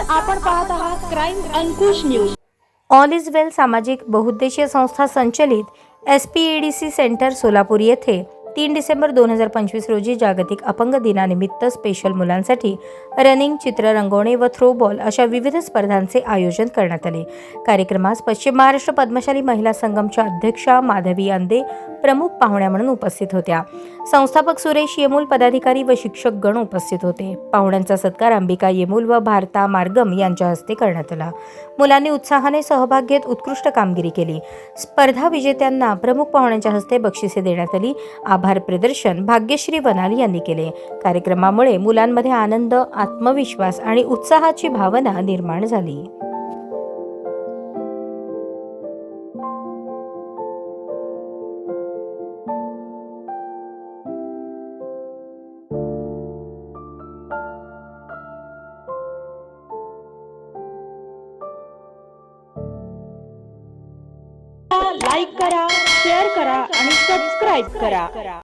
आपण पाहत आहात crime Ankush news. All is well सामाजिक बहुउद्देशीय संस्था संचलित SPEDC सेंटर सोलापूर येथे 3 डिसेंबर 2025 रोजी जागतिक अपंग दिनानिमित्त स्पेशल मुलांसाठी रनिंग, चित्र रंगवणे व थ्रोबॉल अशा विविध स्पर्धांचे आयोजन करण्यात आले। कार्यक्रमास पश्चिम महाराष्ट्र पद्मशाली महिला संगमच्या अध्यक्षा माधवी अंदे प्रमुख पाहुण्या म्हणून उपस्थित होत्या। संस्थापक सुरेश येमूल, पदाधिकारी व शिक्षक गण उपस्थित होते। पाहुण्यांचा सत्कार अंबिका येमूल व भारता मार्गम यांच्या हस्ते करण्यात आला। मुलांनी उत्साहाने सहभाग घेत उत्कृष्ट कामगिरी केली। स्पर्धा विजेत्यांना प्रमुख पाहुण्यांच्या हस्ते बक्षिसे देण्यात आली। आभार प्रदर्शन भाग्यश्री वनाली यांनी केले। कार्यक्रमामुळे मुलांमध्ये आनंद, आत्मविश्वास आणि उत्साहाची भावना निर्माण झाली। लाईक करा, शेअर करा आणि सबस्क्राईब करा।